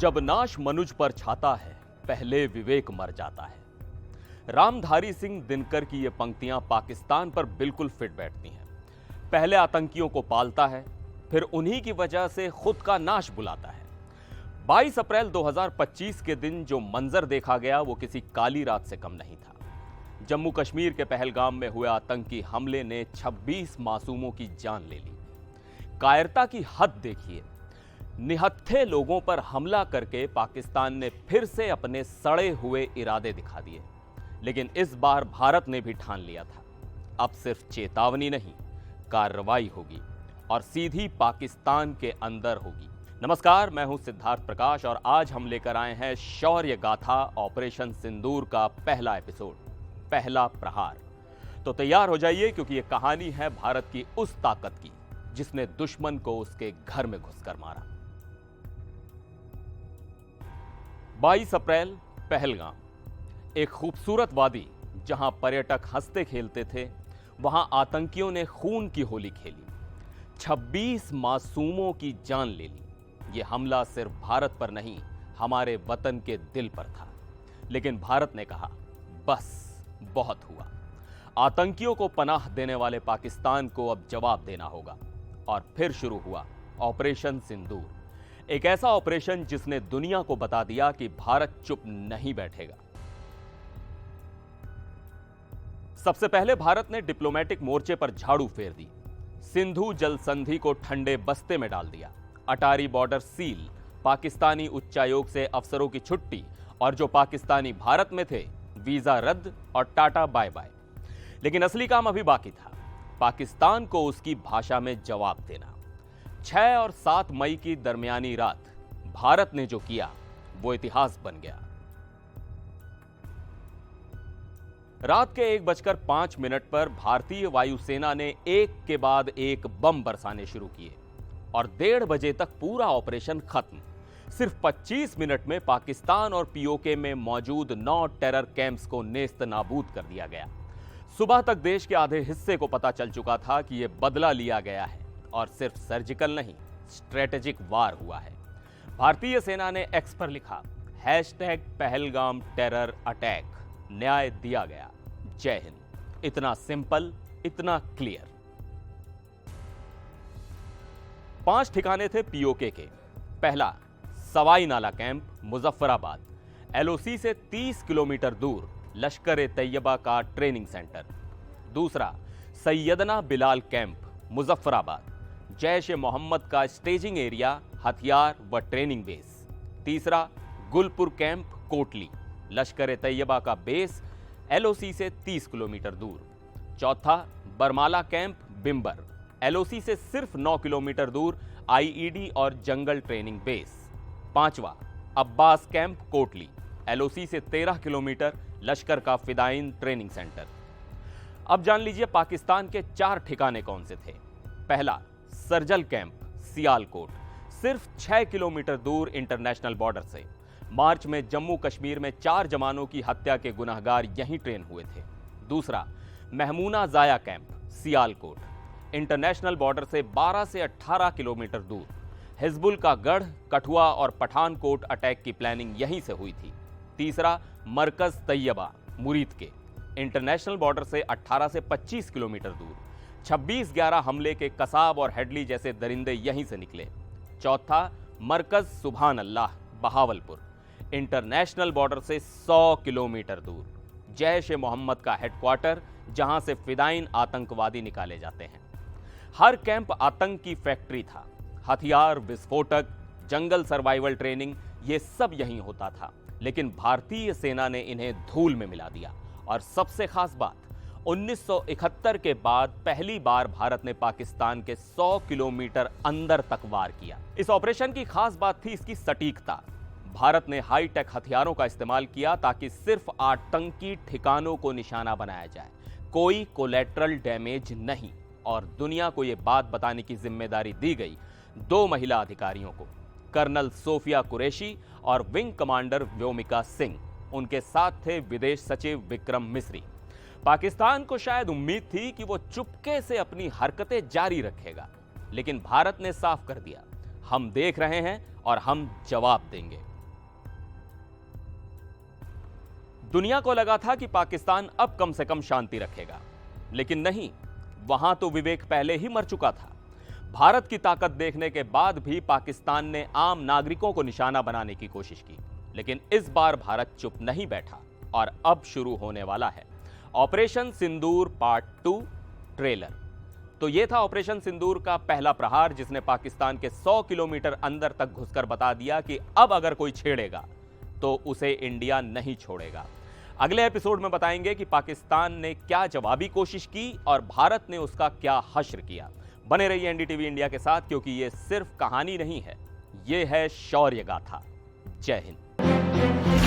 जब नाश मनुज पर छाता है, पहले विवेक मर जाता है। रामधारी सिंह दिनकर की ये पंक्तियां पाकिस्तान पर बिल्कुल फिट बैठती हैं। पहले आतंकियों को पालता है, फिर उन्हीं की वजह से खुद का नाश बुलाता है। 22 अप्रैल 2025 के दिन जो मंजर देखा गया वो किसी काली रात से कम नहीं था। जम्मू कश्मीर के पहलगाम में हुए आतंकी हमले ने 26 मासूमों की जान ले ली। कायरता की हद देखिए। निहत्थे लोगों पर हमला करके पाकिस्तान ने फिर से अपने सड़े हुए इरादे दिखा दिए। लेकिन इस बार भारत ने भी ठान लिया था, अब सिर्फ चेतावनी नहीं, कार्रवाई होगी और सीधी पाकिस्तान के अंदर होगी। नमस्कार, मैं हूं सिद्धार्थ प्रकाश और आज हम लेकर आए हैं शौर्य गाथा ऑपरेशन सिंदूर का पहला एपिसोड, पहला प्रहार। तो तैयार हो जाइए क्योंकि यह कहानी है भारत की उस ताकत की जिसने दुश्मन को उसके घर में घुसकर मारा। 22 अप्रैल, पहलगाम, एक खूबसूरत वादी जहां पर्यटक हंसते खेलते थे, वहां आतंकियों ने खून की होली खेली। 26 मासूमों की जान ले ली। यह हमला सिर्फ भारत पर नहीं, हमारे वतन के दिल पर था। लेकिन भारत ने कहा, बस बहुत हुआ। आतंकियों को पनाह देने वाले पाकिस्तान को अब जवाब देना होगा। और फिर शुरू हुआ ऑपरेशन सिंदूर, एक ऐसा ऑपरेशन जिसने दुनिया को बता दिया कि भारत चुप नहीं बैठेगा। सबसे पहले भारत ने डिप्लोमेटिक मोर्चे पर झाड़ू फेर दी। सिंधु जल संधि को ठंडे बस्ते में डाल दिया। अटारी बॉर्डर सील, पाकिस्तानी उच्चायोग से अफसरों की छुट्टी और जो पाकिस्तानी भारत में थे वीजा रद्द और टाटा बाय बाय। लेकिन असली काम अभी बाकी था, पाकिस्तान को उसकी भाषा में जवाब देना। 6 और 7 मई की दरमियानी रात भारत ने जो किया वो इतिहास बन गया। रात के 1:05 पर भारतीय वायुसेना ने एक के बाद एक बम बरसाने शुरू किए और 1:30 बजे तक पूरा ऑपरेशन खत्म। सिर्फ 25 मिनट में पाकिस्तान और पीओके में मौजूद 9 टेरर कैंप्स को नेस्त नाबूद कर दिया गया। सुबह तक देश के आधे हिस्से को पता चल चुका था कि यह बदला लिया गया है और सिर्फ सर्जिकल नहीं, स्ट्रेटेजिक वार हुआ है। भारतीय सेना ने एक्स पर लिखा, #पहलगाम टेरर अटैक, न्याय दिया गया, जय हिंद। इतना सिंपल, इतना क्लियर। 5 ठिकाने थे पीओके के। पहला, सवाई नाला कैंप, मुजफ्फराबाद, एलओसी से 30 किलोमीटर दूर लश्कर ए तैयबा का ट्रेनिंग सेंटर। दूसरा, सैयदना बिलाल कैंप, मुजफ्फराबाद, जैश ए मोहम्मद का स्टेजिंग एरिया, हथियार व ट्रेनिंग बेस। तीसरा, गुलपुर कैंप, कोटली, लश्कर ए तैयबा का बेस, एलओसी से 30 किलोमीटर दूर। चौथा, बरमाला कैंप, बिम्बर, एलओसी से सिर्फ 9 किलोमीटर दूर, आईईडी और जंगल ट्रेनिंग बेस। पांचवा, अब्बास कैंप, कोटली, एलओसी से 13 किलोमीटर, लश्कर का फिदाइन ट्रेनिंग सेंटर। अब जान लीजिए पाकिस्तान के 4 ठिकाने कौन से थे। पहला, सरजल कैंप, सियालकोट, सिर्फ 6 किलोमीटर दूर इंटरनेशनल बॉर्डर से। मार्च में जम्मू कश्मीर में 4 जवानों की हत्या के गुनहगार यहीं ट्रेन हुए थे। दूसरा, महमूना जाया कैंप, सियालकोट, इंटरनेशनल बॉर्डर से 12 से 18 किलोमीटर दूर। हिजबुल का गढ़, कठुआ और पठानकोट अटैक की प्लानिंग यहीं से हुई थी। तीसरा, मरकज तैयबा, मुरीद के, इंटरनेशनल बॉर्डर से 18 से 25 किलोमीटर दूर। 26/11 हमले के कसाब और हेडली जैसे दरिंदे यहीं से निकले। चौथा, मरकज सुभान अल्लाह, बहावलपुर, इंटरनेशनल बॉर्डर से 100 किलोमीटर दूर, जैश ए मोहम्मद का हेडक्वार्टर, जहां से फिदाइन आतंकवादी निकाले जाते हैं। हर कैंप आतंक की फैक्ट्री था। हथियार, विस्फोटक, जंगल सर्वाइवल ट्रेनिंग, ये सब यहीं होता था। लेकिन भारतीय सेना ने इन्हें धूल में मिला दिया। और सबसे खास बात, 1971 के बाद पहली बार भारत ने पाकिस्तान के 100 किलोमीटर अंदर तक वार किया। इस ऑपरेशन की खास बात थी इसकी सटीकता। भारत ने हाईटेक हथियारों का इस्तेमाल किया ताकि सिर्फ आतंकी ठिकानों को निशाना बनाया जाए, कोई कोलैटरल डैमेज नहीं। और दुनिया को यह बात बताने की जिम्मेदारी दी गई 2 महिला अधिकारियों को, कर्नल सोफिया कुरैशी और विंग कमांडर व्योमिका सिंह। उनके साथ थे विदेश सचिव विक्रम मिस्री। पाकिस्तान को शायद उम्मीद थी कि वो चुपके से अपनी हरकतें जारी रखेगा, लेकिन भारत ने साफ कर दिया, हम देख रहे हैं और हम जवाब देंगे। दुनिया को लगा था कि पाकिस्तान अब कम से कम शांति रखेगा, लेकिन नहीं, वहां तो विवेक पहले ही मर चुका था। भारत की ताकत देखने के बाद भी पाकिस्तान ने आम नागरिकों को निशाना बनाने की कोशिश की, लेकिन इस बार भारत चुप नहीं बैठा और अब शुरू होने वाला है ऑपरेशन सिंदूर पार्ट 2 ट्रेलर। तो यह था ऑपरेशन सिंदूर का पहला प्रहार, जिसने पाकिस्तान के 100 किलोमीटर अंदर तक घुसकर बता दिया कि अब अगर कोई छेड़ेगा तो उसे इंडिया नहीं छोड़ेगा। अगले एपिसोड में बताएंगे कि पाकिस्तान ने क्या जवाबी कोशिश की और भारत ने उसका क्या हश्र किया। बने रहिए एनडीटीवी इंडिया के साथ, क्योंकि यह सिर्फ कहानी नहीं है, यह है शौर्य गाथा। जय हिंद।